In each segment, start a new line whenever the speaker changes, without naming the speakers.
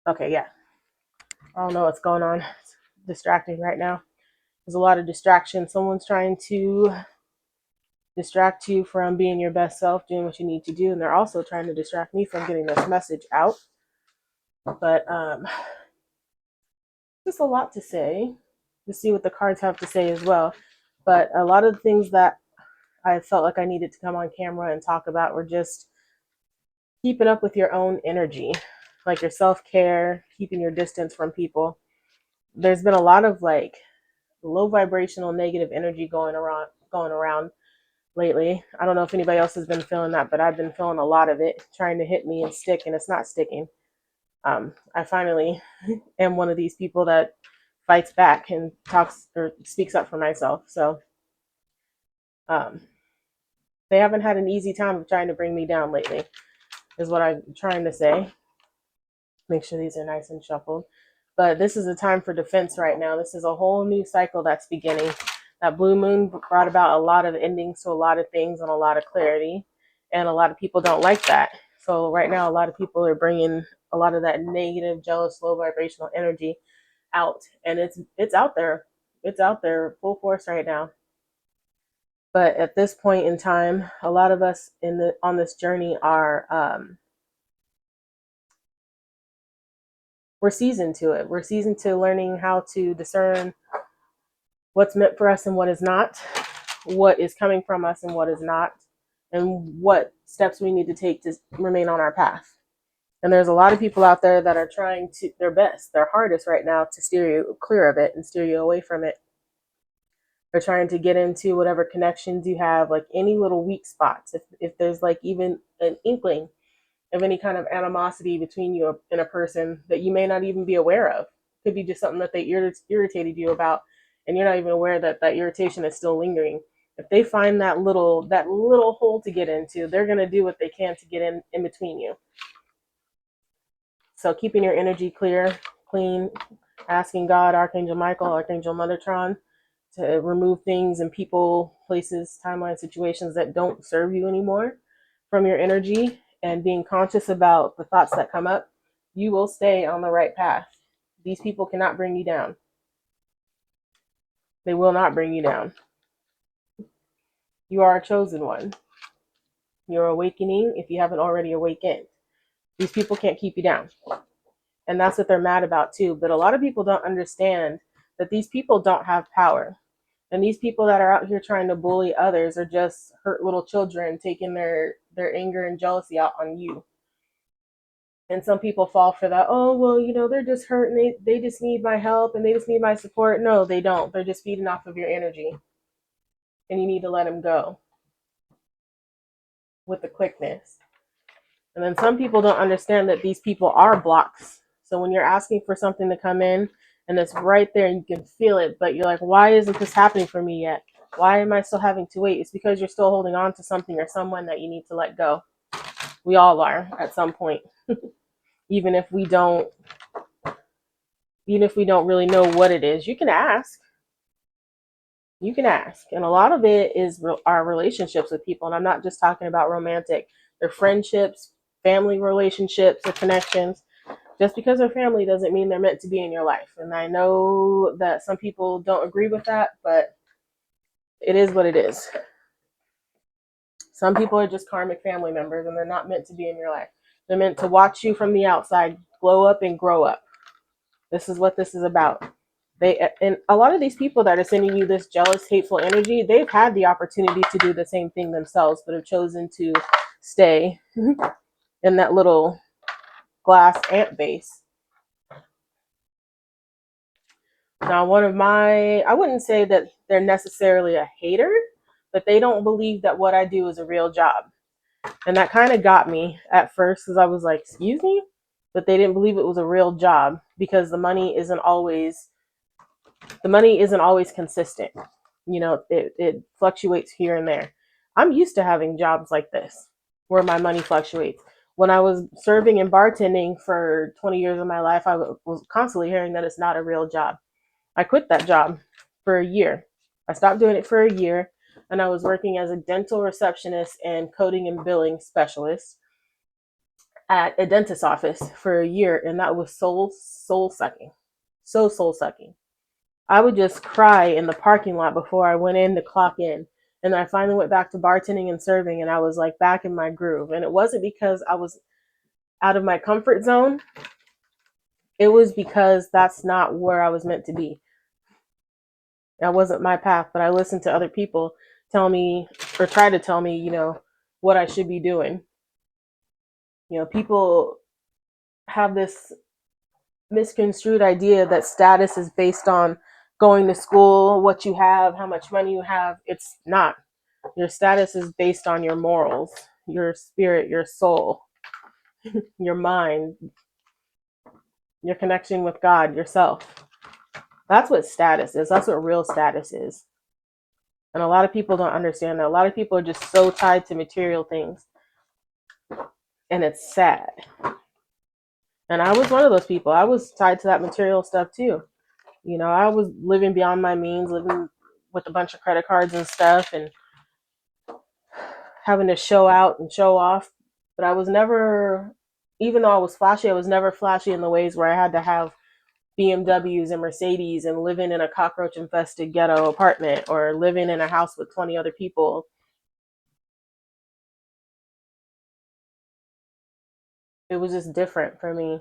Okay, yeah. I don't know what's going on. It's distracting right now. There's a lot of distraction. Someone's trying to distract you from being your best self, doing what you need to do, and they're also trying to distract me from getting this message out. But just a lot to say. To see what the cards have to say as well. But a lot of the things that I felt like I needed to come on camera and talk about were just keeping up with your own energy, like your self care, keeping your distance from people. There's been a lot of like low vibrational negative energy going around lately. I don't know if anybody else has been feeling that, but I've been feeling a lot of it trying to hit me and stick, and it's not sticking. I finally am one of these people that fights back and talks or speaks up for myself. So um, they haven't had an easy time of trying to bring me down lately, is what I'm trying to say. Make sure these are nice and shuffled. But this is a time for defense right now. This is a whole new cycle that's beginning. That blue moon brought about a lot of endings to a lot of things and a lot of clarity. And a lot of people don't like that. So right now, a lot of people are bringing a lot of that negative, jealous, low vibrational energy out, and it's out there. It's out there full force right now. But at this point in time, a lot of us in the on this journey are we're seasoned to it. We're seasoned to learning how to discern what's meant for us and what is not, what is coming from us and what is not, and what steps we need to take to remain on our path. And there's a lot of people out there that are trying to their best, their hardest right now to steer you clear of it and steer you away from it. They're trying to get into whatever connections you have, like any little weak spots. If there's like even an inkling of any kind of animosity between you and a person that you may not even be aware of. Could be just something that they irritated you about, and you're not even aware that that irritation is still lingering. If they find that little hole to get into, they're gonna do what they can to get in between you. So keeping your energy clear, clean, asking God, Archangel Michael, Archangel Metatron, to remove things and people, places, timeline, situations that don't serve you anymore from your energy, and being conscious about the thoughts that come up, you will stay on the right path. These people cannot bring you down. They will not bring you down. You are a chosen one. You're awakening if you haven't already awakened. These people can't keep you down. And that's what they're mad about too. But a lot of people don't understand that these people don't have power. And these people that are out here trying to bully others are just hurt little children taking their anger and jealousy out on you. And some people fall for that. Oh, well, they're just hurt and they just need my help and they just need my support. No, they don't. They're just feeding off of your energy. And you need to let them go with the quickness. And then some people don't understand that these people are blocks. So when you're asking for something to come in and it's right there and you can feel it, but you're like, why isn't this happening for me yet? Why am I still having to wait? It's because you're still holding on to something or someone that you need to let go. We all are at some point, even if we don't, even if we don't really know what it is. You can ask. You can ask, and a lot of it is our relationships with people, and I'm not just talking about romantic. They're friendships, family relationships, or connections. Just because they're family doesn't mean they're meant to be in your life. And I know that some people don't agree with that, but it is what it is. Some people are just karmic family members and they're not meant to be in your life. They're meant to watch you from the outside glow up and grow up. This is what this is about. And a lot of these people that are sending you this jealous, hateful energy, they've had the opportunity to do the same thing themselves, but have chosen to stay in that little glass ant base. Now, I wouldn't say that they're necessarily a hater, but they don't believe that what I do is a real job. And that kind of got me at first because I was like, excuse me? But they didn't believe it was a real job because the money isn't always consistent. It fluctuates here and there. I'm used to having jobs like this where my money fluctuates. When I was serving and bartending for 20 years of my life, I was constantly hearing that it's not a real job. I quit that job for a year. I stopped doing it for a year, and I was working as a dental receptionist and coding and billing specialist at a dentist's office for a year, and that was soul sucking. So soul sucking. I would just cry in the parking lot before I went in to clock in. And I finally went back to bartending and serving, and I was like back in my groove. And it wasn't because I was out of my comfort zone, it was because that's not where I was meant to be. That wasn't my path, but I listened to other people tell me or try to tell me, what I should be doing. People have this misconstrued idea that status is based on going to school, what you have, how much money you have. It's not. Your status is based on your morals, your spirit, your soul, your mind, your connection with God, yourself. That's what status is. That's what real status is. And a lot of people don't understand that. A lot of people are just so tied to material things. And it's sad. And I was one of those people. I was tied to that material stuff too. I was living beyond my means, living with a bunch of credit cards and stuff, and having to show out and show off. But I was never, even though I was flashy, I was never flashy in the ways where I had to have BMWs and Mercedes and living in a cockroach infested ghetto apartment or living in a house with 20 other people. It was just different for me.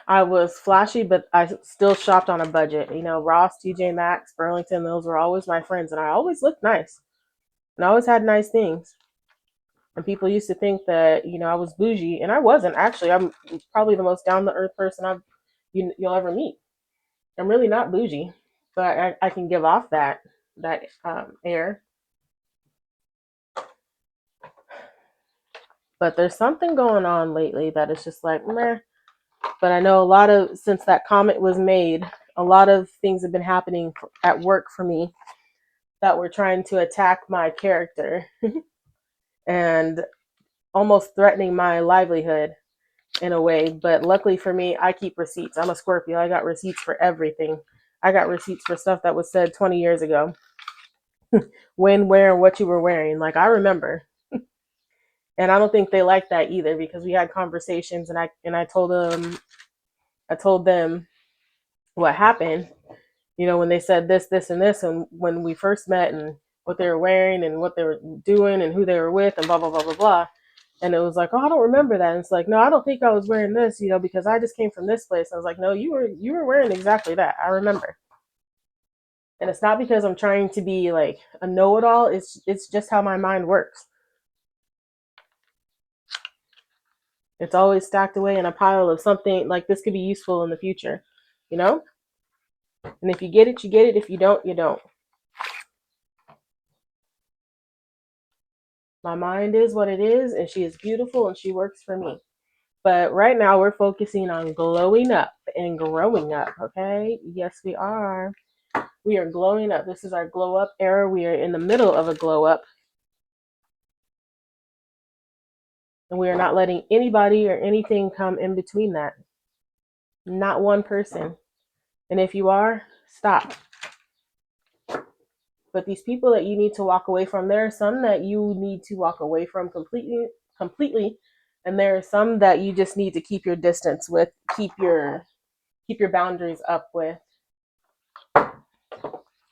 I was flashy, but I still shopped on a budget. Ross, TJ Maxx, Burlington, those were always my friends, and I always looked nice. And I always had nice things. And people used to think that, I was bougie, and I wasn't. Actually, I'm probably the most down to earth person you'll ever meet. I'm really not bougie, but I can give off that air. But there's something going on lately that is just like meh. But I know since that comment was made, a lot of things have been happening at work for me that were trying to attack my character and almost threatening my livelihood in a way. But luckily for me, I keep receipts. I'm a Scorpio. I got receipts for everything. I got receipts for stuff that was said 20 years ago. When, where, and what you were wearing. Like, I remember. And I don't think they liked that either, because we had conversations, and I told them what happened, when they said this and this, and when we first met, and what they were wearing and what they were doing and who they were with and blah blah blah blah blah. And it was like, oh, I don't remember that. And it's like, no, I don't think I was wearing this, because I just came from this place. I was like, no, you were wearing exactly that. I remember. And it's not because I'm trying to be like a know-it-all. It's just how my mind works. It's always stacked away in a pile of something like this could be useful in the future, you know? And if you get it, you get it. If you don't, you don't. My mind is what it is, and she is beautiful, and she works for me. But right now, we're focusing on glowing up and growing up, okay? Yes, we are. We are glowing up. This is our glow up era. We are in the middle of a glow up. And we are not letting anybody or anything come in between that. Not one person. And if you are, stop. But these people that you need to walk away from, there are some that you need to walk away from completely, and there are some that you just need to keep your distance with, keep your boundaries up with.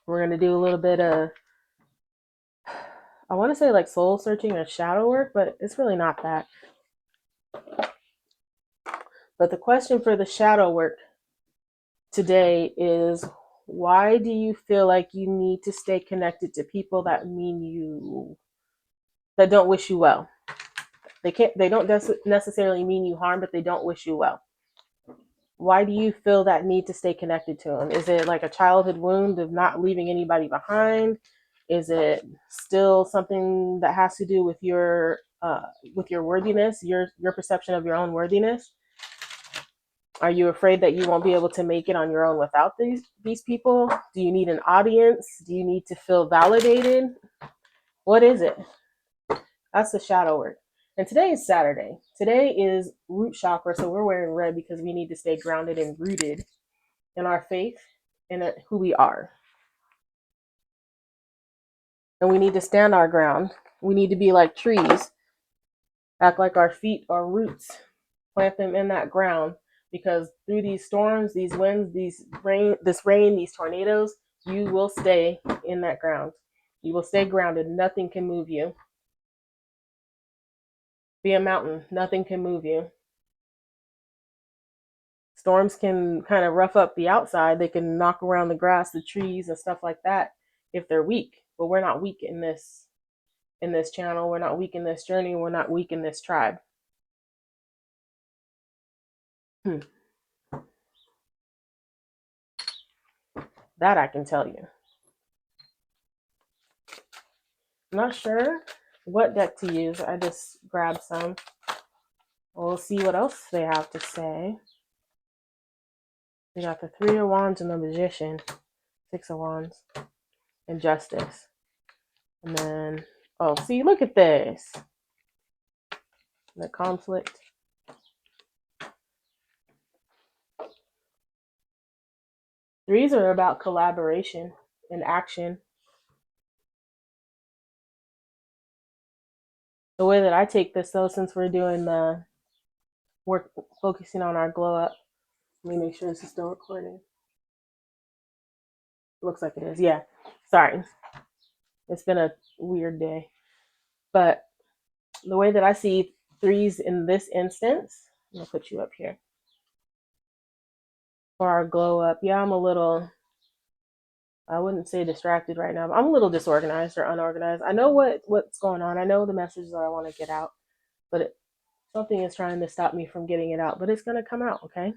We're gonna do a little bit of, I want to say like soul searching or shadow work, but it's really not that. But the question for the shadow work today is, why do you feel like you need to stay connected to people that don't wish you well? They don't necessarily mean you harm, but they don't wish you well. Why do you feel that need to stay connected to them? Is it like a childhood wound of not leaving anybody behind? Is it still something that has to do with your worthiness, your perception of your own worthiness? Are you afraid that you won't be able to make it on your own without these people? Do you need an audience? Do you need to feel validated? What is it? That's the shadow work. And today is Saturday. Today is root chakra, so we're wearing red because we need to stay grounded and rooted in our faith and who we are. And we need to stand our ground. We need to be like trees. Act like our feet are roots. Plant them in that ground, because through these storms, these winds, this rain, these tornadoes, you will stay in that ground. You will stay grounded. Nothing can move you. Be a mountain. Nothing can move you. Storms can kind of rough up the outside. They can knock around the grass, the trees, and stuff like that if they're weak. But we're not weak in this channel. We're not weak in this journey. We're not weak in this tribe. That I can tell you. I'm not sure what deck to use. I just grabbed some. We'll see what else they have to say. We got the Three of Wands and the Magician, Six of Wands, and Justice. And then, oh, see, look at this. The conflict. Threes are about collaboration and action. The way that I take this, though, since we're doing the work, focusing on our glow up, let me make sure this is still recording. Looks like it is. Yeah. Sorry. It's been a weird day. But the way that I see threes in this instance, I'm going to put you up here. For our glow up, yeah, I'm a little, I wouldn't say distracted right now, but I'm a little disorganized or unorganized. I know what's going on. I know the message that I want to get out, but something is trying to stop me from getting it out, but it's going to come out, okay?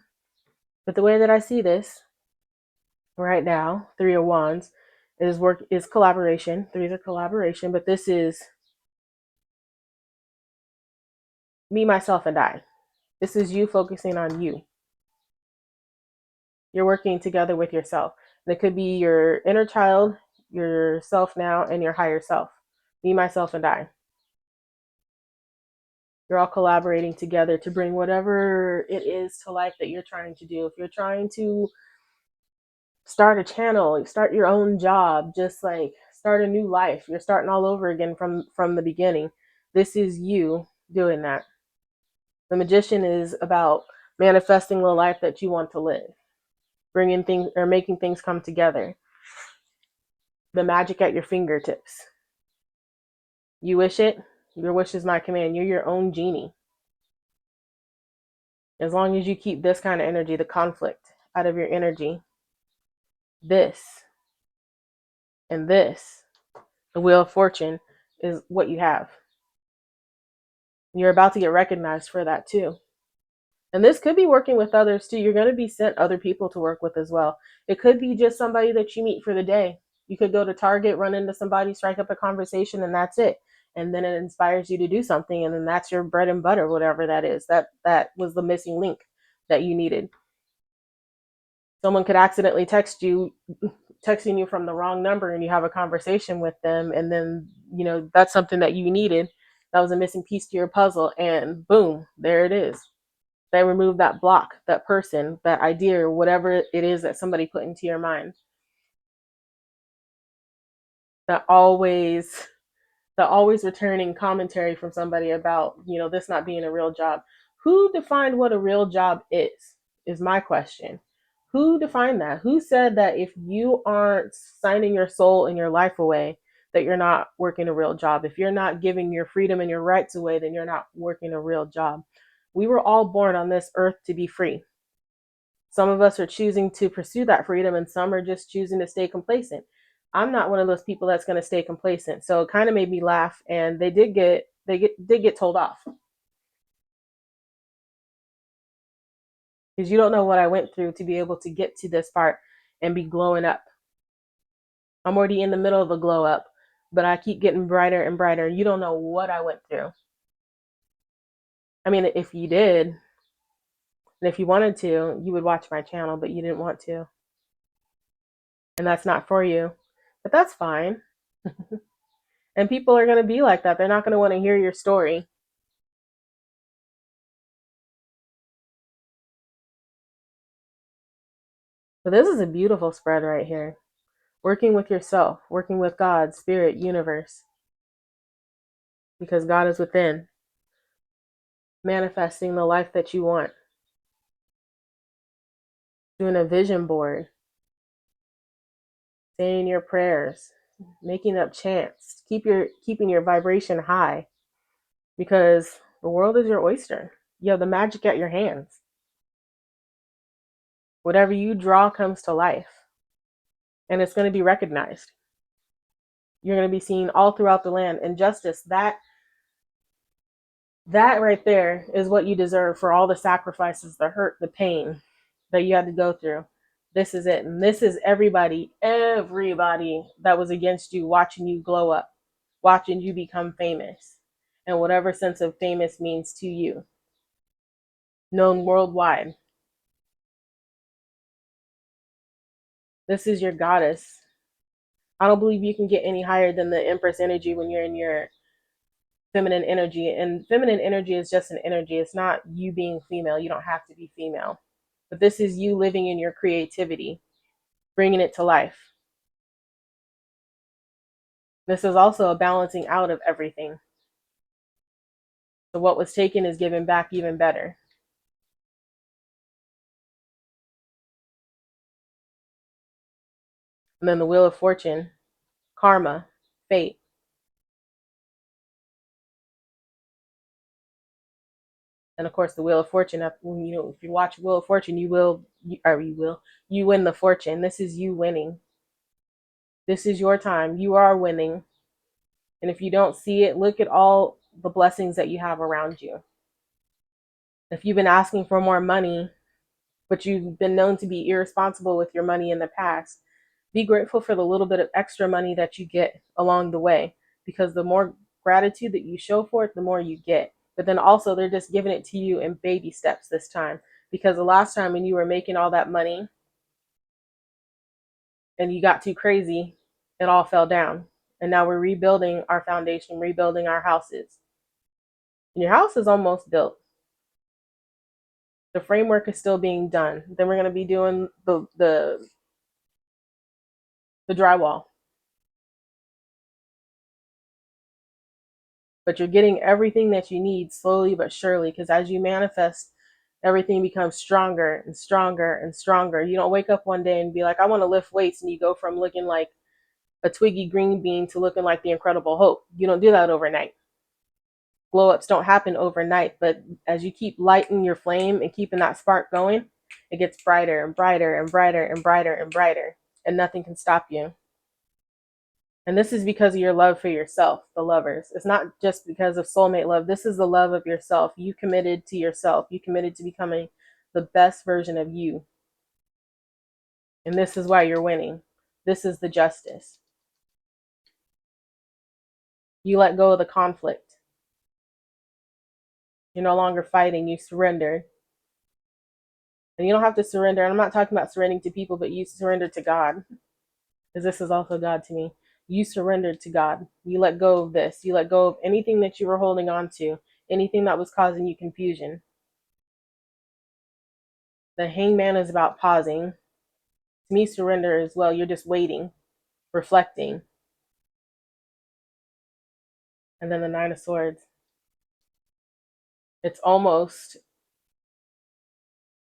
But the way that I see this right now, Three of Wands, is collaboration. Threes are collaboration, but this is me, myself, and I. This is you focusing on you. You're working together with yourself. And it could be your inner child, yourself now, and your higher self. Me, myself, and I. You're all collaborating together to bring whatever it is to life that you're trying to do. If you're trying to start a channel, start your own job, just like start a new life, you're starting all over again from the beginning. This is you doing that. The Magician is about manifesting the life that you want to live, bringing things or making things come together. The magic at your fingertips. You wish it, your wish is my command. You're your own genie. As long as you keep this kind of energy, the conflict, out of your energy, this and this, the Wheel of Fortune, is what you have. You're about to get recognized for that too. And this could be working with others too. You're going to be sent other people to work with as well. It could be just somebody that you meet for the day. You could go to Target, run into somebody, strike up a conversation, and that's it. And then it inspires you to do something, and then that's your bread and butter, whatever that is. That was the missing link that you needed. Someone could accidentally texting you from the wrong number, and you have a conversation with them, and then that's something that you needed. That was a missing piece to your puzzle, and boom, there it is. They remove that block, that person, that idea, or whatever it is that somebody put into your mind. That always returning commentary from somebody about, this not being a real job. Who defined what a real job is my question. Who defined that? Who said that if you aren't signing your soul and your life away, that you're not working a real job? If you're not giving your freedom and your rights away, then you're not working a real job. We were all born on this earth to be free. Some of us are choosing to pursue that freedom, and some are just choosing to stay complacent. I'm not one of those people that's going to stay complacent. So it kind of made me laugh, and they did get told off. Because you don't know what I went through to be able to get to this part and be glowing up. I'm already in the middle of a glow up, but I keep getting brighter and brighter. You don't know what I went through. I mean, if you did, and if you wanted to, you would watch my channel, but you didn't want to. And that's not for you. But that's fine. And people are going to be like that. They're not going to want to hear your story. But this is a beautiful spread right here. Working with yourself, working with God, spirit, universe. Because God is within. manifesting the life that you want, doing a vision board, saying your prayers, making up chants, keeping your vibration high, because the world is your oyster. You have the magic at your hands. Whatever you draw comes to life, and it's going to be recognized. You're going to be seen all throughout the land. And justice, that right there is what you deserve for all the sacrifices, the hurt, the pain that you had to go through. This is it. And this is everybody that was against you, watching you glow up, watching you become famous, and whatever sense of famous means to you, known worldwide. This is your goddess. I don't believe you can get any higher than the Empress energy when you're in your feminine energy. And feminine energy is just an energy. It's not you being female. You don't have to be female. But this is you living in your creativity, bringing it to life. This is also a balancing out of everything. So what was taken is given back even better. And then the Wheel of Fortune, karma, fate. And of course, the Wheel of Fortune. If you watch Wheel of Fortune, you win the fortune. This is you winning. This is your time. You are winning. And if you don't see it, look at all the blessings that you have around you. If you've been asking for more money, but you've been known to be irresponsible with your money in the past, be grateful for the little bit of extra money that you get along the way, because the more gratitude that you show for it, the more you get. But then also, they're just giving it to you in baby steps this time, because the last time when you were making all that money and you got too crazy, it all fell down. And now we're rebuilding our foundation, rebuilding our houses. And your house is almost built. The framework is still being done. Then we're going to be doing the drywall. But you're getting everything that you need slowly but surely, because as you manifest, everything becomes stronger and stronger and stronger. You don't wake up one day and be like, I want to lift weights, and you go from looking like a twiggy green bean to looking like the Incredible Hulk. You don't do that overnight. Glow ups don't happen overnight, but as you keep lighting your flame and keeping that spark going, it gets brighter and brighter and brighter and brighter and brighter, and nothing can stop you. And this is because of your love for yourself, the lovers. It's not just because of soulmate love. This is the love of yourself. You committed to yourself. You committed to becoming the best version of you. And this is why you're winning. This is the justice. You let go of the conflict. You're no longer fighting. You surrender. And you don't have to surrender. And I'm not talking about surrendering to people, but you surrender to God. Because this is also God to me. You surrendered to God. You let go of this. You let go of anything that you were holding on to, anything that was causing you confusion. The hangman is about pausing. To me, surrender as well. You're just waiting, reflecting. And then the Nine of Swords. It's almost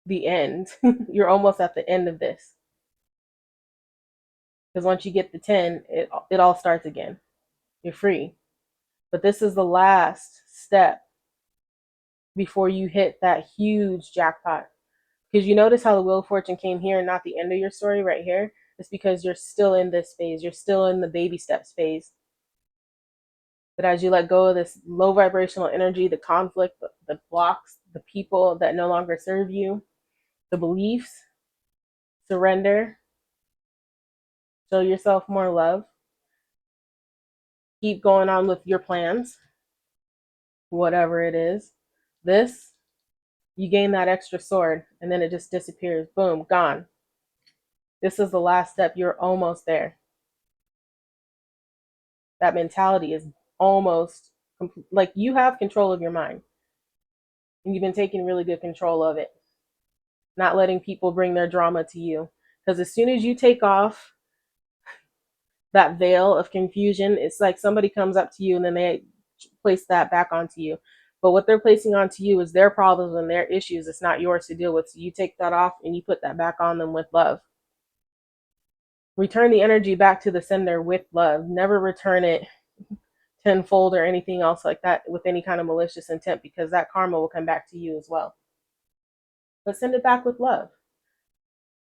the end. You're almost at the end of this. Because once you get the 10, it all starts again. You're free. But this is the last step before you hit that huge jackpot. Because you notice how the Wheel of Fortune came here and not the end of your story right here? It's because you're still in this phase. You're still in the baby steps phase. But as you let go of this low vibrational energy, the conflict, the blocks, the people that no longer serve you, the beliefs, surrender, show yourself more love, keep going on with your plans, whatever it is. This, you gain that extra sword and then it just disappears. Boom, gone. This is the last step. You're almost there. That mentality is almost like you have control of your mind. And you've been taking really good control of it. Not letting people bring their drama to you. Because as soon as you take off that veil of confusion, it's like somebody comes up to you and then they place that back onto you. But what they're placing onto you is their problems and their issues. It's not yours to deal with. So you take that off and you put that back on them with love. Return the energy back to the sender with love. Never return it tenfold or anything else like that with any kind of malicious intent, because that karma will come back to you as well. But send it back with love.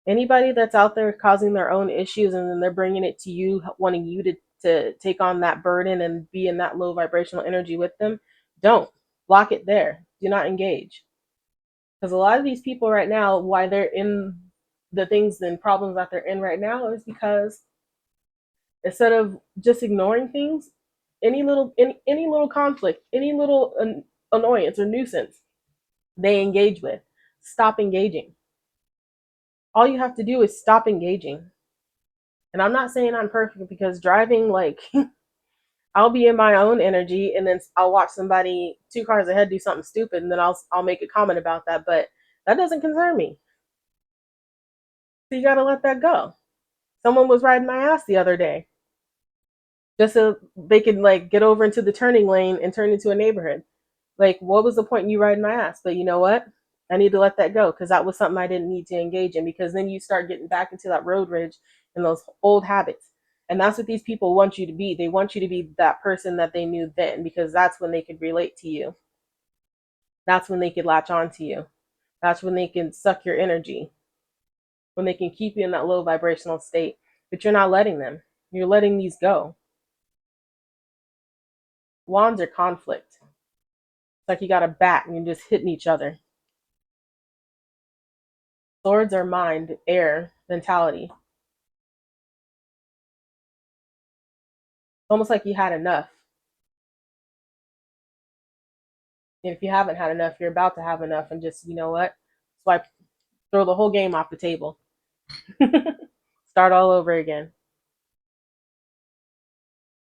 Anybody that's out there causing their own issues and then they're bringing it to you, wanting you to take on that burden and be in that low vibrational energy with them, don't. Block it there. Do not engage. Because a lot of these people right now, why they're in the things and problems that they're in right now, is because instead of just ignoring things, any little conflict, any little annoyance or nuisance they engage with, stop engaging. All you have to do is stop engaging. And I'm not saying I'm perfect, because driving, like, I'll be in my own energy and then I'll watch somebody 2 cars ahead do something stupid and then I'll make a comment about that, but that doesn't concern me. So you got to let that go. Someone was riding my ass the other day just so they could like get over into the turning lane and turn into a neighborhood. Like, what was the point in you riding my ass? But you know what? I need to let that go, because that was something I didn't need to engage in, because then you start getting back into that road rage and those old habits. And that's what these people want you to be. They want you to be that person that they knew then, because that's when they could relate to you. That's when they could latch on to you. That's when they can suck your energy, when they can keep you in that low vibrational state. But you're not letting them. You're letting these go. Wands are conflict. It's like you got a bat and you're just hitting each other. Swords are mind, air, mentality. It's almost like you had enough. And if you haven't had enough, you're about to have enough, and just, you know what? Swipe, throw the whole game off the table. Start all over again.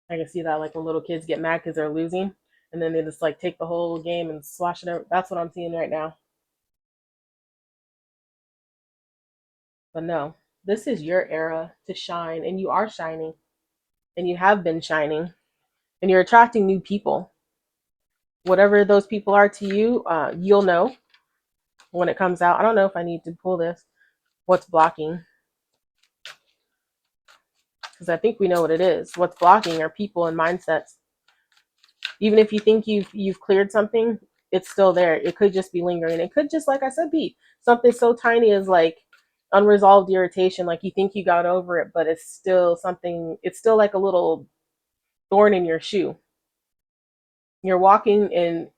I can see that, like when little kids get mad because they're losing, and then they just like take the whole game and swash it over. That's what I'm seeing right now. But no, this is your era to shine, and you are shining, and you have been shining, and you're attracting new people. Whatever those people are to you, you'll know when it comes out. I don't know if I need to pull this. What's blocking? Because I think we know what it is. What's blocking are people and mindsets. Even if you think you've cleared something, it's still there. It could just be lingering. It could just, like I said, be something so tiny as like unresolved irritation. Like you think you got over it, but it's still something. It's still like a little thorn in your shoe. You're walking and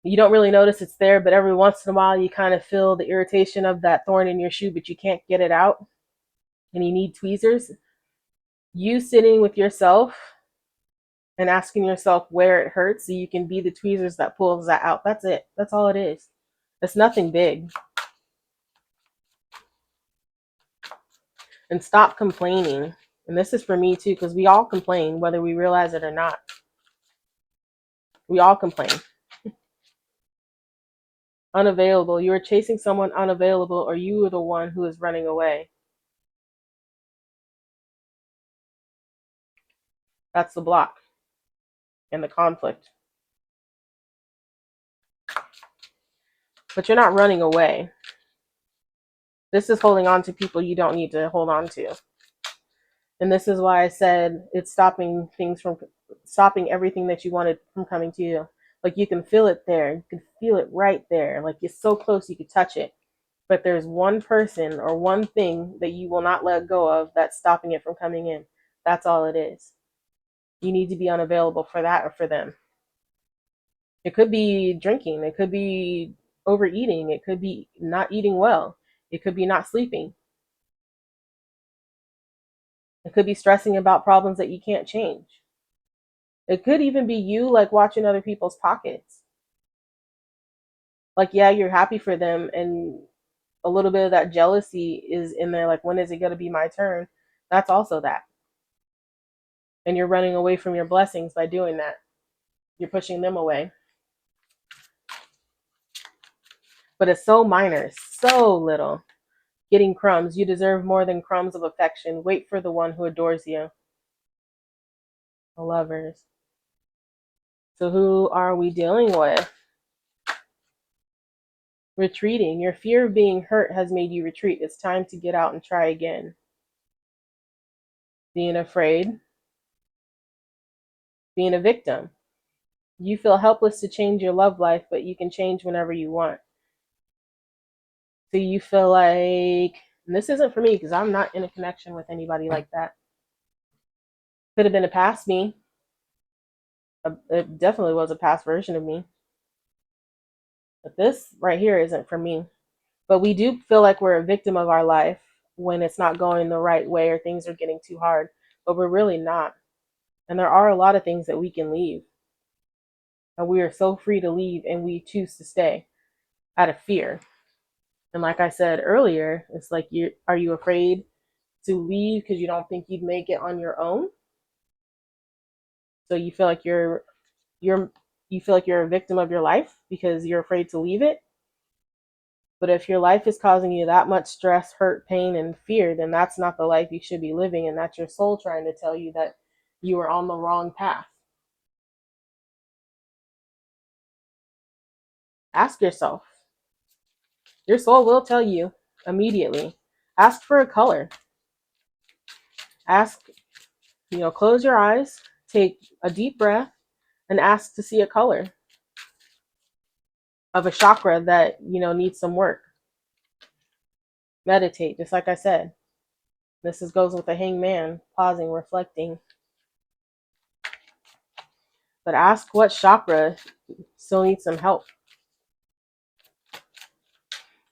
you don't really notice it's there, but every once in a while you kind of feel the irritation of that thorn in your shoe, but you can't get it out, and you need tweezers. You sitting with yourself and asking yourself where it hurts so you can be the tweezers that pulls that out. That's it. That's all it is. It's nothing big. And stop complaining. And this is for me too, because we all complain, whether we realize it or not. We all complain. Unavailable. You are chasing someone unavailable, or you are the one who is running away. That's the block and the conflict. But you're not running away. This is holding on to people you don't need to hold on to. And this is why I said it's stopping everything that you wanted from coming to you. Like you can feel it there. You can feel it right there. Like it's so close you could touch it. But there's one person or one thing that you will not let go of that's stopping it from coming in. That's all it is. You need to be unavailable for that or for them. It could be drinking. It could be overeating. It could be not eating well. It could be not sleeping. It could be stressing about problems that you can't change. It could even be you like watching other people's pockets. Like, yeah, you're happy for them, and a little bit of that jealousy is in there. Like, when is it going to be my turn? That's also that. And you're running away from your blessings by doing that. You're pushing them away. But it's so minor, so little. Getting crumbs. You deserve more than crumbs of affection. Wait for the one who adores you. The Lovers. So who are we dealing with? Retreating. Your fear of being hurt has made you retreat. It's time to get out and try again. Being afraid. Being a victim. You feel helpless to change your love life, but you can change whenever you want. So you feel like, and this isn't for me because I'm not in a connection with anybody like that. Could have been a past me. It definitely was a past version of me. But this right here isn't for me. But we do feel like we're a victim of our life when it's not going the right way or things are getting too hard. But we're really not. And there are a lot of things that we can leave. And we are so free to leave, and we choose to stay out of fear. And like I said earlier, it's like, are you afraid to leave because you don't think you'd make it on your own? So you feel like you're you feel like you're a victim of your life because you're afraid to leave it. But if your life is causing you that much stress, hurt, pain, and fear, then that's not the life you should be living, and that's your soul trying to tell you that you are on the wrong path. Ask yourself. Your soul will tell you immediately. Ask for a color. Ask, close your eyes, take a deep breath, and ask to see a color of a chakra that, needs some work. Meditate, just like I said. Goes with the hangman, pausing, reflecting. But ask what chakra still needs some help.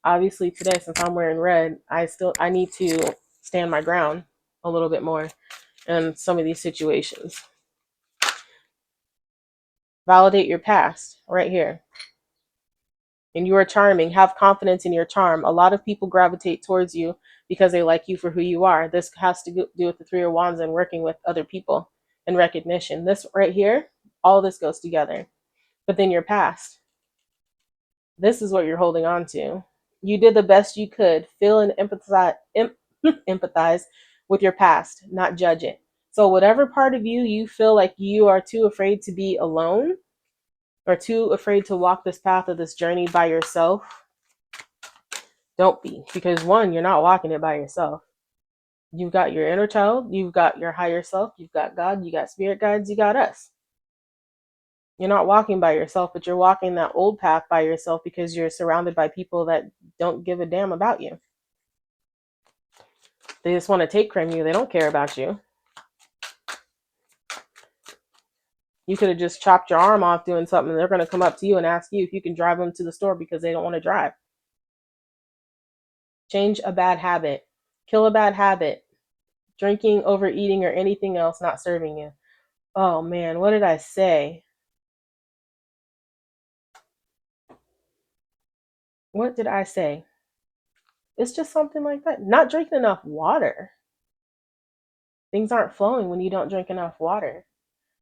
Obviously today, since I'm wearing red, I need to stand my ground a little bit more in some of these situations. Validate your past right here. And you are charming. Have confidence in your charm. A lot of people gravitate towards you because they like you for who you are. This has to do with the Three of Wands and working with other people and recognition. This right here, all this goes together. But then your past. This is what you're holding on to. You did the best you could. Feel and empathize with your past, not judge it. So whatever part of you feel like you are too afraid to be alone or too afraid to walk this path of this journey by yourself, don't be. Because one, you're not walking it by yourself. You've got your inner child, you've got your higher self, you've got God, you got spirit guides, you got us. You're not walking by yourself, but you're walking that old path by yourself because you're surrounded by people that don't give a damn about you. They just want to take from you. They don't care about you. You could have just chopped your arm off doing something, and they're going to come up to you and ask you if you can drive them to the store because they don't want to drive. Change a bad habit. Kill a bad habit. Drinking, overeating, or anything else not serving you. Oh man, what did I say? What did I say? It's just something like that. Not drinking enough water. Things aren't flowing when you don't drink enough water.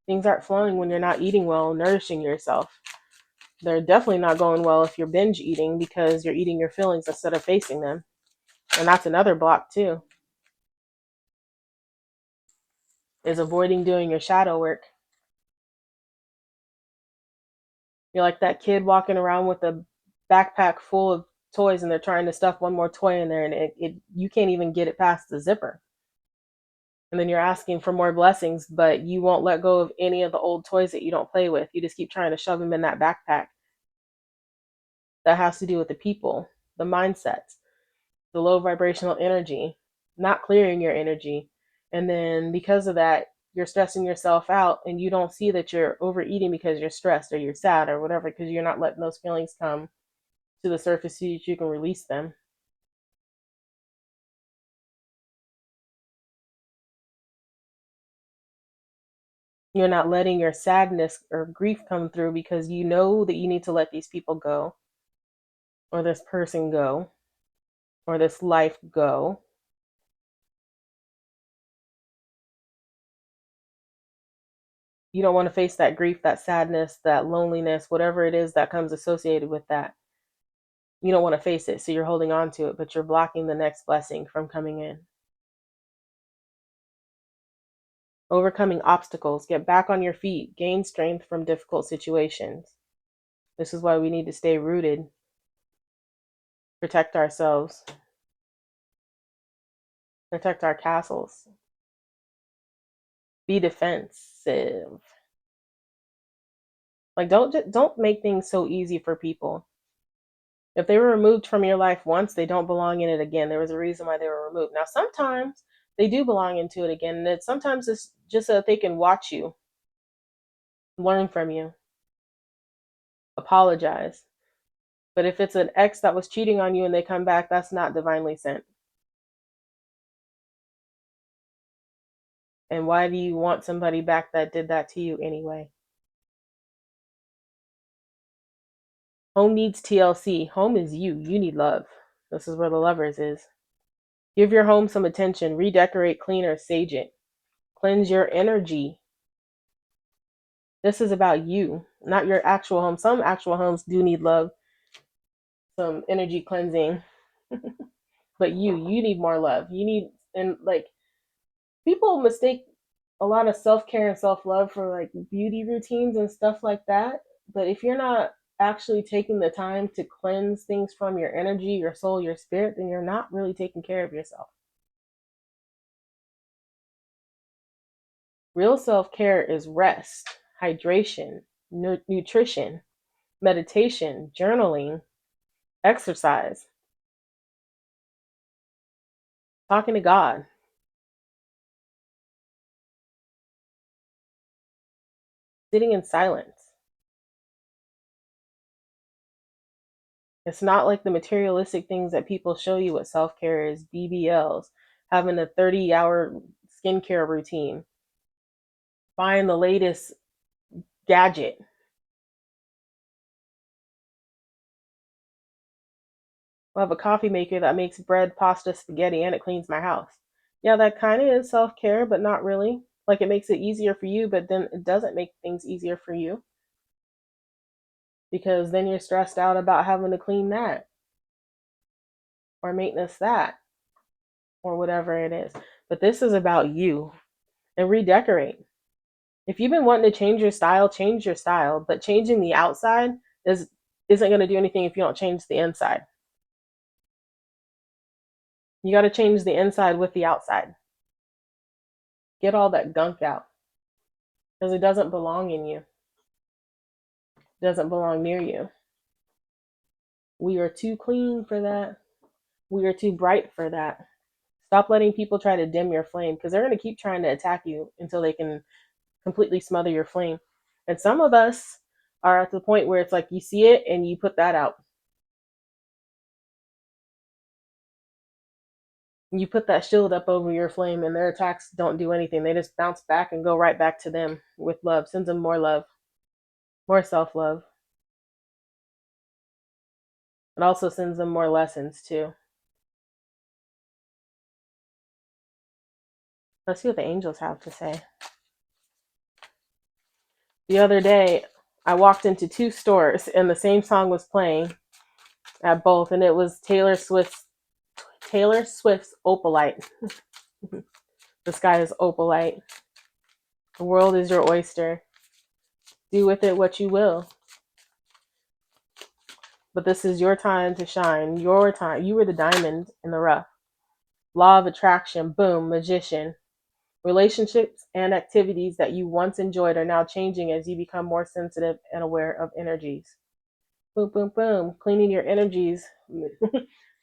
Things aren't flowing when you're not eating well, nourishing yourself. They're definitely not going well if you're binge eating because you're eating your feelings instead of facing them. And that's another block too, is avoiding doing your shadow work. You're like that kid walking around with a backpack full of toys and they're trying to stuff one more toy in there and you can't even get it past the zipper. And then you're asking for more blessings, but you won't let go of any of the old toys that you don't play with. You just keep trying to shove them in that backpack. That has to do with the people, the mindsets, the low vibrational energy, not clearing your energy. And then because of that, you're stressing yourself out and you don't see that you're overeating because you're stressed or you're sad or whatever, because you're not letting those feelings come to the surface so that you can release them. You're not letting your sadness or grief come through because you know that you need to let these people go, or this person go, or this life go. You don't want to face that grief, that sadness, that loneliness, whatever it is that comes associated with that. You don't want to face it, so you're holding on to it, but you're blocking the next blessing from coming in. overcoming obstacles, get back on your feet, gain strength from difficult situations. This is why we need to stay rooted, protect ourselves, protect our castles, be defensive. Like don't make things so easy for people. If they were removed from your life once, they don't belong in it again. There was a reason why they were removed. Now sometimes they do belong into it again, and sometimes it's just so that they can watch you, learn from you, apologize. But if it's an ex that was cheating on you and they come back, that's not divinely sent. And why do you want somebody back that did that to you anyway? Home needs TLC. Home is you. You need love. This is where the lovers is. Give your home some attention. Redecorate, clean, or sage it. Cleanse your energy. This is about you, not your actual home. Some actual homes do need love, some energy cleansing. But you need more love. You need, and like, people mistake a lot of self-care and self-love for like beauty routines and stuff like that. But if you're not actually taking the time to cleanse things from your energy, your soul, your spirit, then you're not really taking care of yourself. Real self-care is rest, hydration, nutrition, meditation, journaling, exercise, talking to God, sitting in silence. It's not like the materialistic things that people show you what self care is, BBLs, having a 30-hour skincare routine, buying the latest gadget. I have a coffee maker that makes bread, pasta, spaghetti, and it cleans my house. Yeah, that kind of is self care, but not really. Like, it makes it easier for you, but then it doesn't make things easier for you because then you're stressed out about having to clean that or maintenance that or whatever it is. But this is about you, and redecorate. If you've been wanting to change your style, but changing the outside is isn't going to do anything if you don't change the inside. You got to change the inside with the outside. Get all that gunk out because it doesn't belong in you. It doesn't belong near you. We are too clean for that. We are too bright for that. Stop letting people try to dim your flame because they're going to keep trying to attack you until they can completely smother your flame. And some of us are at the point where it's like you see it and you put that out. You put that shield up over your flame and their attacks don't do anything. They just bounce back and go right back to them with love. Sends them more love, more self-love. It also sends them more lessons too. Let's see what the angels have to say. The other day, I walked into two stores and the same song was playing at both, and it was Taylor Swift's Opalite. The sky is opalite. The world is your oyster. Do with it what you will. But this is your time to shine. Your time. You were the diamond in the rough. Law of attraction, boom, magician. Relationships and activities that you once enjoyed are now changing as you become more sensitive and aware of energies. Boom, boom, boom. Cleaning your energies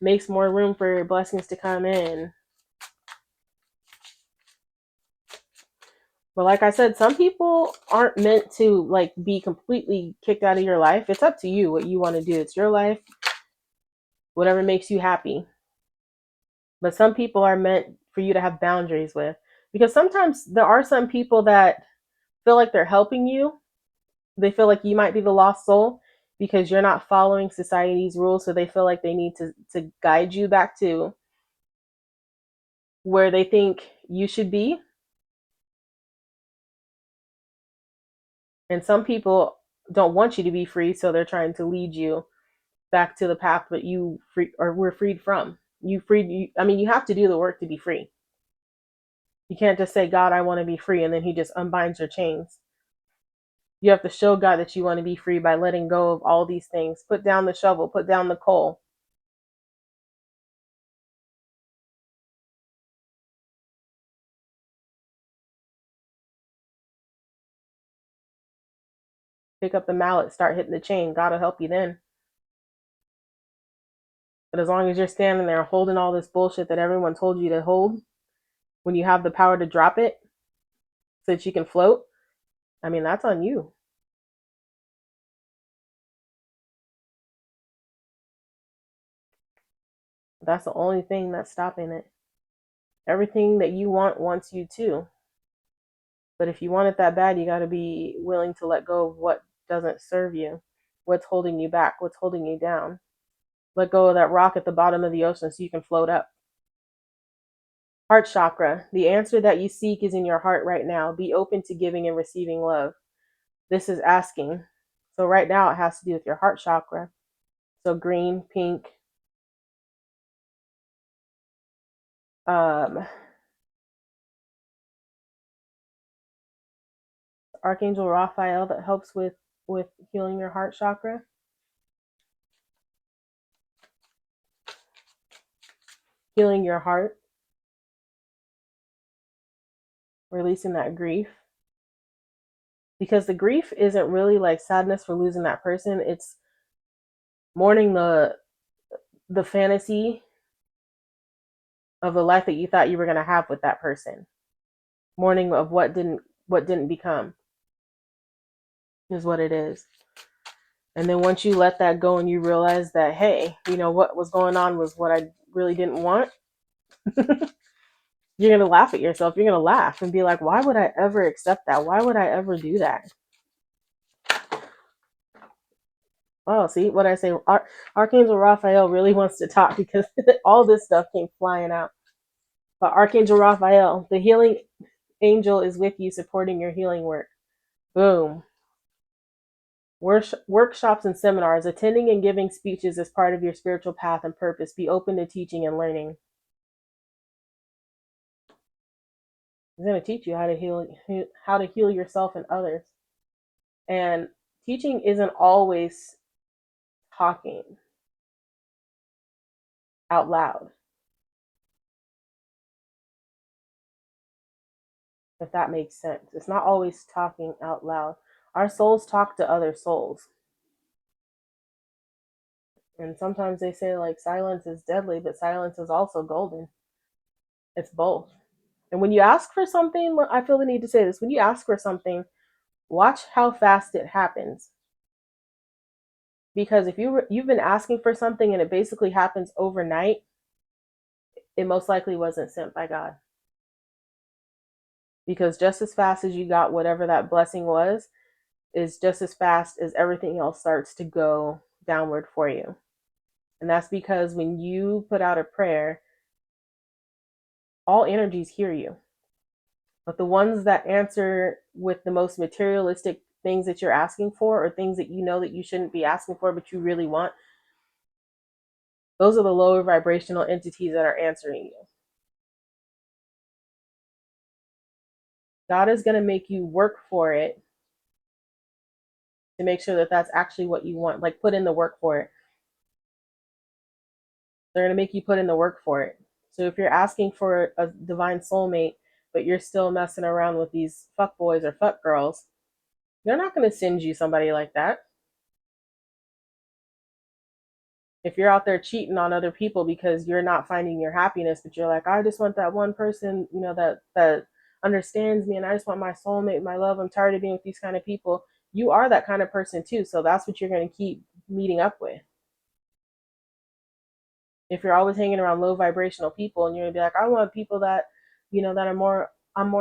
makes more room for your blessings to come in. But like I said, some people aren't meant to like be completely kicked out of your life. It's up to you what you want to do. It's your life, whatever makes you happy. But some people are meant for you to have boundaries with. Because sometimes there are some people that feel like they're helping you. They feel like you might be the lost soul because you're not following society's rules. So they feel like they need to guide you back to where they think you should be. And some people don't want you to be free, so they're trying to lead you back to the path that you free or we're freed from. You freed you I mean, you have to do the work to be free. You can't just say, God, I want to be free, and then he just unbinds your chains. You have to show God that you want to be free by letting go of all these things. Put down the shovel, put down the coal. Pick up the mallet, start hitting the chain. God will help you then. But as long as you're standing there holding all this bullshit that everyone told you to hold, when you have the power to drop it so that you can float, I mean, that's on you. That's the only thing that's stopping it. Everything that you want wants you too. But if you want it that bad, you got to be willing to let go of what doesn't serve you, what's holding you back, what's holding you down. Let go of that rock at the bottom of the ocean so you can float up. Heart chakra. The answer that you seek is in your heart right now. Be open to giving and receiving love. This is asking. So right now it has to do with your heart chakra. So green, pink, Archangel Raphael that helps with healing your heart chakra. Healing your heart. Releasing that grief. Because the grief isn't really like sadness for losing that person. It's mourning the fantasy of the life that you thought you were going to have with that person. Mourning of what didn't become is what it is. And then once you let that go and you realize that, hey, you know, what was going on was what I really didn't want, you're going to laugh at yourself. You're going to laugh and be like, why would I ever accept that? Why would I ever do that? Oh, see what I say? Archangel Raphael really wants to talk because all this stuff came flying out. But Archangel Raphael, the healing angel, is with you supporting your healing work. Boom. Workshops and seminars, attending and giving speeches as part of your spiritual path and purpose. Be open to teaching and learning. He's going to teach you how to heal yourself and others. And teaching isn't always talking out loud, if that makes sense. It's not always talking out loud. Our souls talk to other souls. And sometimes they say like silence is deadly, but silence is also golden. It's both. And when you ask for something, I feel the need to say this. When you ask for something, watch how fast it happens. Because if you've been asking for something and it basically happens overnight, it most likely wasn't sent by God. Because just as fast as you got whatever that blessing was, is just as fast as everything else starts to go downward for you. And that's because when you put out a prayer, all energies hear you. But the ones that answer with the most materialistic things that you're asking for, or things that you know that you shouldn't be asking for but you really want, those are the lower vibrational entities that are answering you. God is going to make you work for it to make sure that that's actually what you want. Like, put in the work for it. They're going to make you put in the work for it. So if you're asking for a divine soulmate, but you're still messing around with these fuck boys or fuck girls, they're not going to send you somebody like that. If you're out there cheating on other people because you're not finding your happiness, but you're like, I just want that one person, you know, that understands me, and I just want my soulmate, my love. I'm tired of being with these kind of people. You are that kind of person too. So that's what you're going to keep meeting up with. If you're always hanging around low vibrational people and you're going to be like, I want people that, you know, that I'm more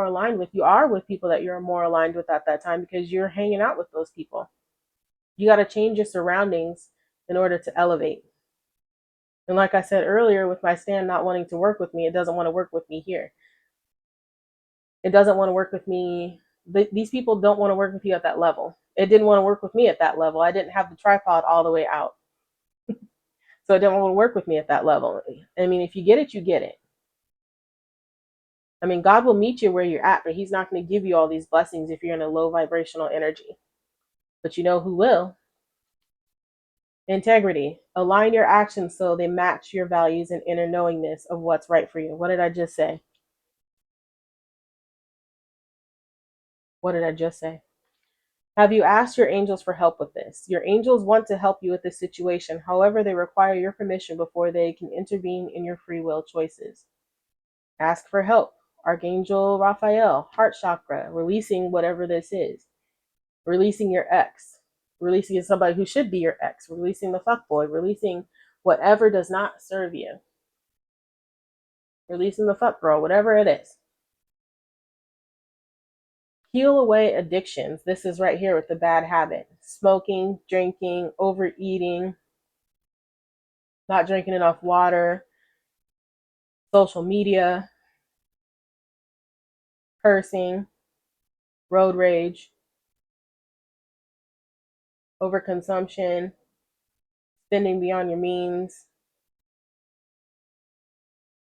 aligned with. You are with people that you're more aligned with at that time because you're hanging out with those people. You got to change your surroundings in order to elevate. And like I said earlier, with my stand not wanting to work with me, it doesn't want to work with me here. It doesn't want to work with me. These people don't want to work with you at that level. It didn't want to work with me at that level. I didn't have the tripod all the way out. So it didn't want to work with me at that level. I mean, if you get it, you get it. I mean, God will meet you where you're at, but He's not going to give you all these blessings if you're in a low vibrational energy. But you know who will? Integrity. Align your actions so they match your values and inner knowingness of what's right for you. What did I just say? What did I just say? Have you asked your angels for help with this? Your angels want to help you with this situation. However, they require your permission before they can intervene in your free will choices. Ask for help. Archangel Raphael, heart chakra, releasing whatever this is. Releasing your ex. Releasing somebody who should be your ex. Releasing the fuckboy. Releasing whatever does not serve you. Releasing the fuck girl, whatever it is. Heal away addictions. This is right here with the bad habit. Smoking, drinking, overeating, not drinking enough water, social media, cursing, road rage, overconsumption, spending beyond your means.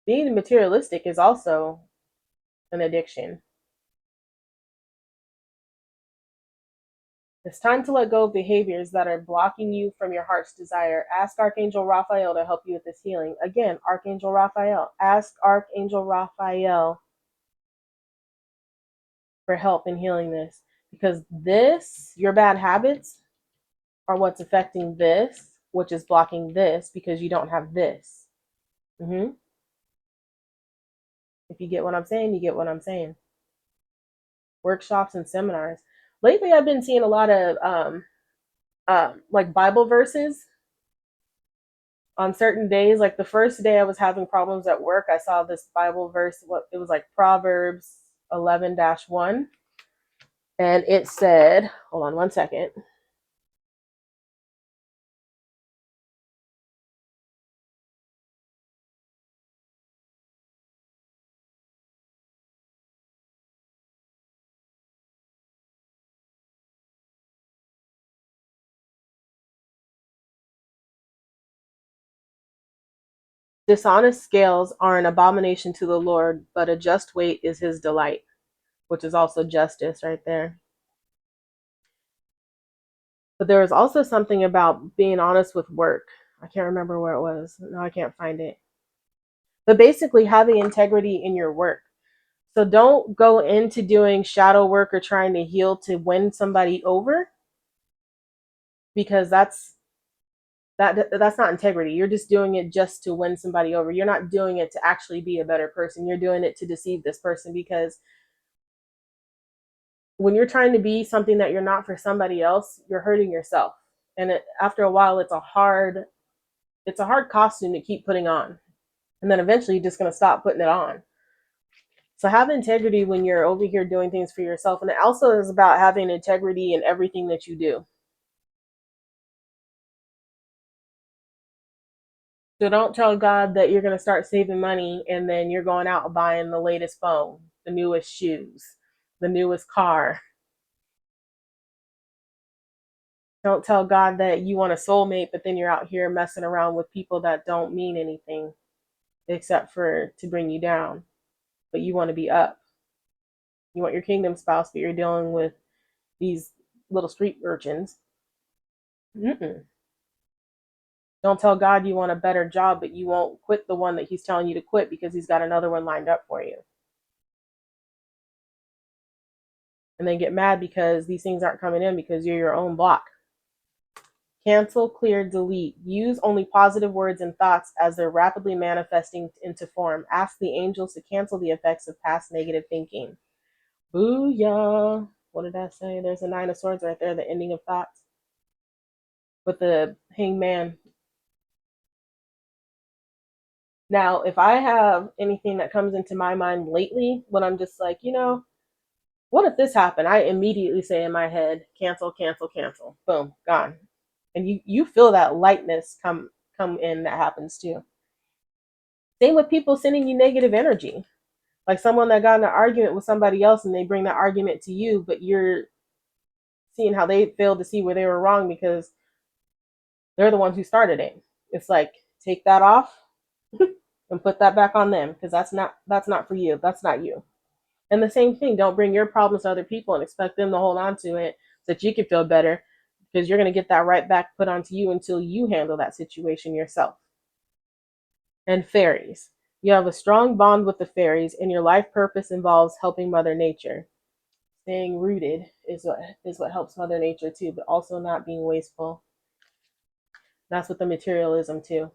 Being materialistic is also an addiction. It's time to let go of behaviors that are blocking you from your heart's desire. Ask Archangel Raphael to help you with this healing. Again, Archangel Raphael. Ask Archangel Raphael for help in healing this. Because this, your bad habits, are what's affecting this, which is blocking this because you don't have this. If you get what I'm saying, you get what I'm saying. Workshops and seminars. Lately, I've been seeing a lot of like Bible verses on certain days. Like the first day I was having problems at work, I saw this Bible verse. What it was like Proverbs 11-1, and it said, "Hold on one second." Dishonest scales are an abomination to the Lord, but a just weight is His delight, which is also justice right there. But there was also something about being honest with work. I can't remember where it was. No, I can't find it. But basically, having integrity in your work. So don't go into doing shadow work or trying to heal to win somebody over, because that's not integrity. You're just doing it just to win somebody over. You're not doing it to actually be a better person. You're doing it to deceive this person, because when you're trying to be something that you're not for somebody else, you're hurting yourself. And after a while, it's a hard costume to keep putting on. And then eventually you're just going to stop putting it on. So have integrity when you're over here doing things for yourself. And it also is about having integrity in everything that you do. So don't tell God that you're going to start saving money and then you're going out and buying the latest phone, the newest shoes, the newest car. Don't tell God that you want a soulmate, but then you're out here messing around with people that don't mean anything except for to bring you down. But you want to be up. You want your kingdom spouse, but you're dealing with these little street urchins. Mm-mm. Don't tell God you want a better job, but you won't quit the one that He's telling you to quit because He's got another one lined up for you. And then get mad because these things aren't coming in because you're your own block. Cancel, clear, delete. Use only positive words and thoughts as they're rapidly manifesting into form. Ask the angels to cancel the effects of past negative thinking. Booyah. What did I say? There's a 9 of Swords right there, the ending of thoughts. With the hangman. Now, if I have anything that comes into my mind lately, when I'm just like, what if this happened? I immediately say in my head, cancel, cancel, cancel. Boom, gone. And you feel that lightness come in. That happens too. Same with people sending you negative energy. Like someone that got in an argument with somebody else and they bring that argument to you, but you're seeing how they failed to see where they were wrong because they're the ones who started it. It's like, take that off. and put that back on them, because that's not for you. That's not you. And the same thing, don't bring your problems to other people and expect them to hold on to it so that you can feel better, because you're going to get that right back put onto you until you handle that situation yourself. And fairies. You have a strong bond with the fairies, and your life purpose involves helping Mother Nature. Staying rooted is what helps Mother Nature too, but also not being wasteful. That's with the materialism too.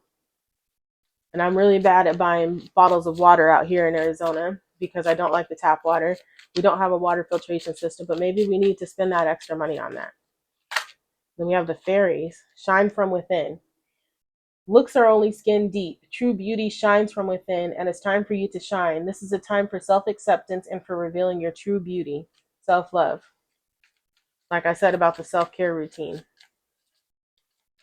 And I'm really bad at buying bottles of water out here in Arizona because I don't like the tap water. We don't have a water filtration system, but maybe we need to spend that extra money on that. Then we have the fairies. Shine from within. Looks are only skin deep. True beauty shines from within, and it's time for you to shine. This is a time for self acceptance and for revealing your true beauty. Self love. Like I said about the self care routine.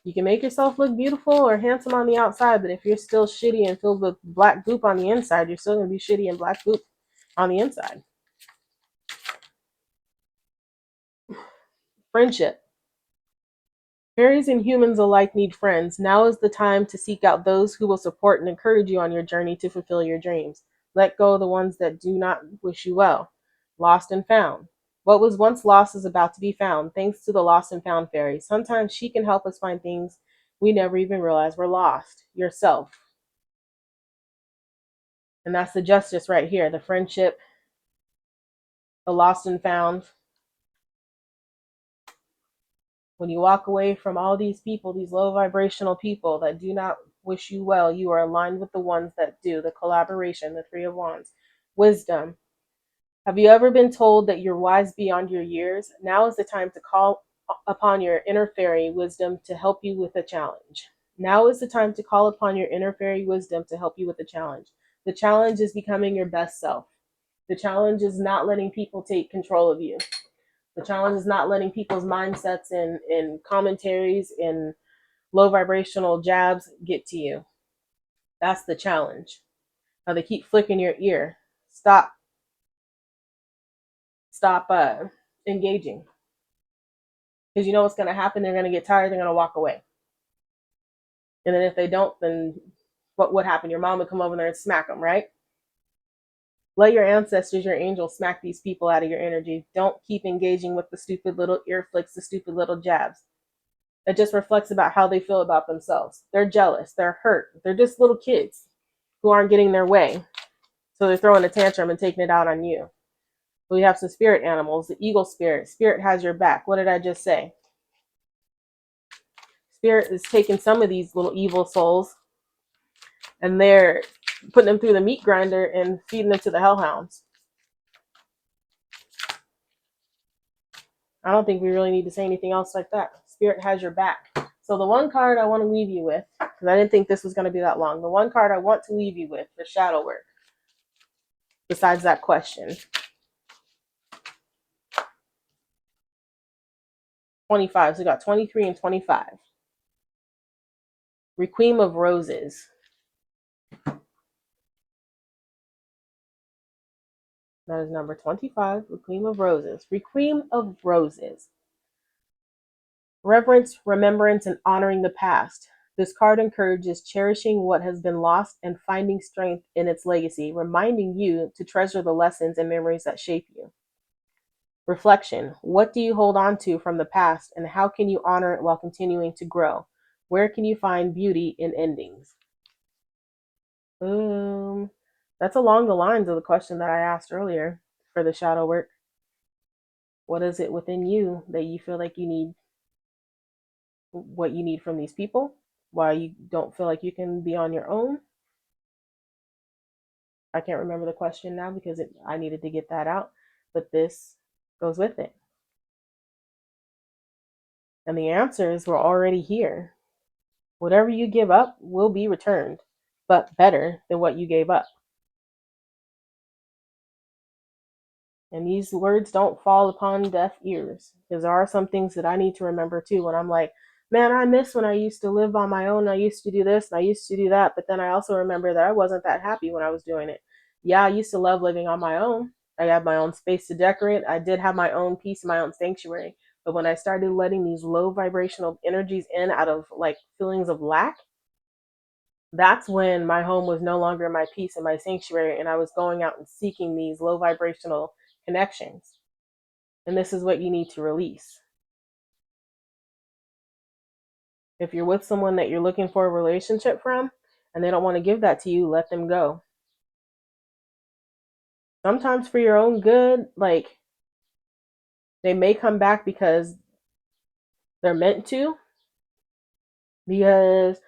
You can make yourself look beautiful or handsome on the outside, but if you're still shitty and filled with black goop on the inside, you're still going to be shitty and black goop on the inside. Friendship. Fairies and humans alike need friends. Now is the time to seek out those who will support and encourage you on your journey to fulfill your dreams. Let go of the ones that do not wish you well. Lost and found. What was once lost is about to be found, thanks to the lost and found fairy. Sometimes she can help us find things we never even realized were lost. Yourself. And that's the justice right here, the friendship, the lost and found. When you walk away from all these people, these low vibrational people that do not wish you well, you are aligned with the ones that do. The collaboration, the Three of Wands. Wisdom. Have you ever been told that you're wise beyond your years? Now is the time to call upon your inner fairy wisdom to help you with a challenge. Now is the time to call upon your inner fairy wisdom to help you with a challenge. The challenge is becoming your best self. The challenge is not letting people take control of you. The challenge is not letting people's mindsets and commentaries and low vibrational jabs get to you. That's the challenge. Now they keep flicking your ear. Stop. Stop engaging. Because you know what's going to happen. They're going to get tired. They're going to walk away. And then if they don't, then what would happen? Your mom would come over there and smack them, right? Let your ancestors, your angels, smack these people out of your energy. Don't keep engaging with the stupid little ear flicks, the stupid little jabs. It just reflects about how they feel about themselves. They're jealous. They're hurt. They're just little kids who aren't getting their way. So they're throwing a tantrum and taking it out on you. We have some spirit animals. The eagle spirit. Spirit has your back. What did I just say? Spirit is taking some of these little evil souls and they're putting them through the meat grinder and feeding them to the hellhounds. I don't think we really need to say anything else like that. Spirit has your back. So the one card I want to leave you with, because I didn't think this was going to be that long, the one card I want to leave you with for shadow work, besides that question. 25. So we got 23 and 25. Requiem of Roses. That is number 25. Requiem of Roses. Requiem of Roses. Reverence, remembrance, and honoring the past. This card encourages cherishing what has been lost and finding strength in its legacy, reminding you to treasure the lessons and memories that shape you. Reflection. What do you hold on to from the past, and how can you honor it while continuing to grow? Where can you find beauty in endings? Boom. That's along the lines of the question that I asked earlier for the shadow work. What is it within you that you feel like you need? What you need from these people? Why you don't feel like you can be on your own? I can't remember the question now because I needed to get that out, but this goes with it. And the answers were already here. Whatever you give up will be returned, but better than what you gave up. And these words don't fall upon deaf ears, because there are some things that I need to remember too when I'm like, man, I miss when I used to live on my own. I used to do this and I used to do that. But then I also remember that I wasn't that happy when I was doing it. Yeah, I used to love living on my own. I had my own space to decorate. I did have my own peace, my own sanctuary. But when I started letting these low vibrational energies in out of like feelings of lack, That's when my home was no longer my peace and my sanctuary, and I was going out and seeking these low vibrational connections. And this is what you need to release. If you're with someone that you're looking for a relationship from and they don't want to give that to you, let them go. Sometimes for your own good, like they may come back because they're meant to. Because,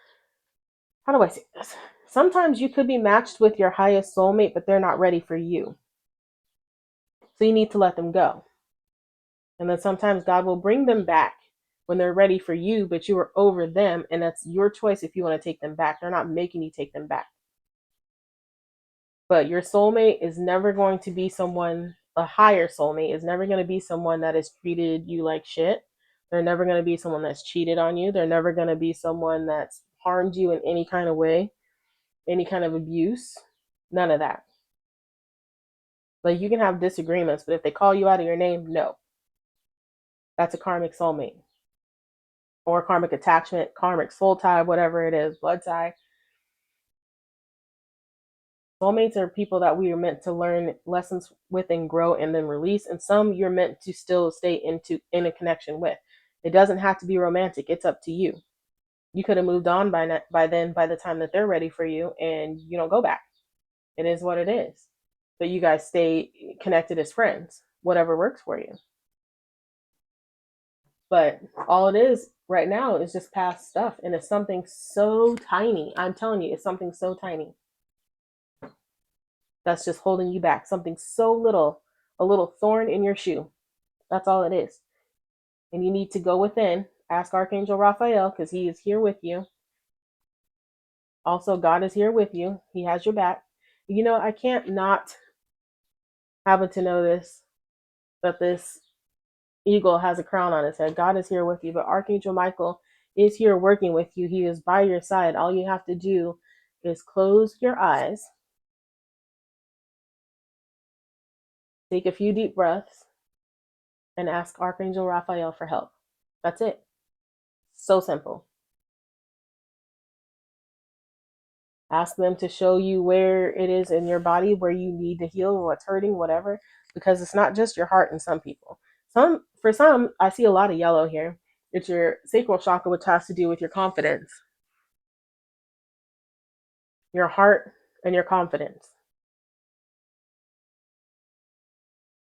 how do I say this? Sometimes you could be matched with your highest soulmate, but they're not ready for you. So you need to let them go. And then sometimes God will bring them back when they're ready for you, but you are over them. And that's your choice if you want to take them back. They're not making you take them back. But your soulmate is never going to be someone, a higher soulmate is never going to be someone that has treated you like shit. They're never going to be someone that's cheated on you. They're never going to be someone that's harmed you in any kind of way, any kind of abuse. None of that. Like, you can have disagreements, but if they call you out of your name, no. That's a karmic soulmate or karmic attachment, karmic soul tie, whatever it is, blood tie. Soulmates are people that we are meant to learn lessons with and grow and then release. And some you're meant to still stay in a connection with. It doesn't have to be romantic. It's up to you. You could have moved on by the time that they're ready for you, and you don't go back. It is what it is. But you guys stay connected as friends, whatever works for you. But all it is right now is just past stuff, and it's something so tiny. I'm telling you, it's something so tiny that's just holding you back. Something so little, a little thorn in your shoe. That's all it is. And you need to go within, ask Archangel Raphael, because he is here with you. Also, God is here with you. He has your back. You know, I can't not happen to know this, that this eagle has a crown on his head. God is here with you, but Archangel Michael is here working with you. He is by your side. All you have to do is close your eyes, take a few deep breaths, and ask Archangel Raphael for help. That's it. So simple. Ask them to show you where it is in your body where you need to heal, what's hurting, whatever, because it's not just your heart in some people. For some, I see a lot of yellow here. It's your sacral chakra, which has to do with your confidence, your heart, and your confidence.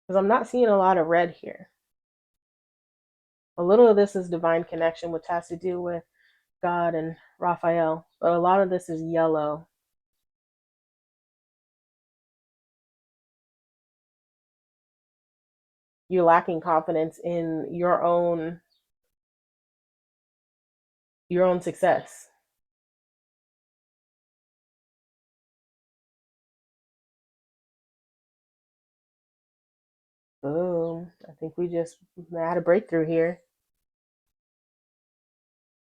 Because I'm not seeing a lot of red here. A little of this is divine connection, which has to do with God and Raphael, but a lot of this is yellow. You're lacking confidence in your own success. Boom. I think we just had a breakthrough here.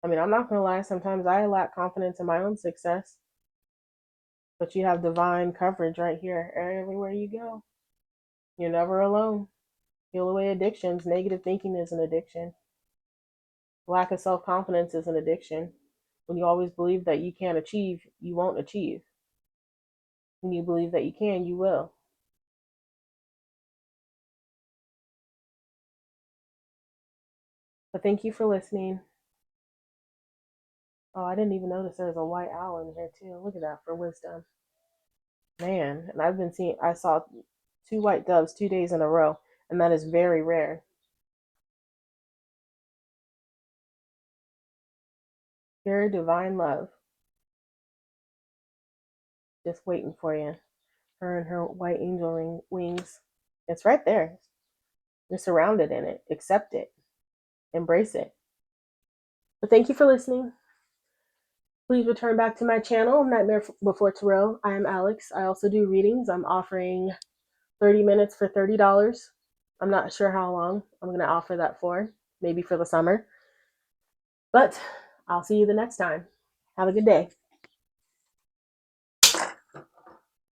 I mean, I'm not going to lie. Sometimes I lack confidence in my own success. But you have divine coverage right here. Everywhere you go, you're never alone. Heal away addictions. Negative thinking is an addiction. Lack of self confidence is an addiction. When you always believe that you can't achieve, you won't achieve. When you believe that you can, you will. But thank you for listening. Oh, I didn't even notice there was a white owl in here too. Look at that for wisdom. Man, and I saw two white doves 2 days in a row, and that is very rare. Pure divine love, just waiting for you. Her and her white angel wings. It's right there. You're surrounded in it. Accept it. Embrace it. But thank you for listening. Please return back to my channel, Nightmare Before Tarot. I am Alex. I also do readings. I'm offering 30 minutes for $30. I'm not sure how long I'm going to offer that for. Maybe for the summer. But I'll see you the next time. Have a good day.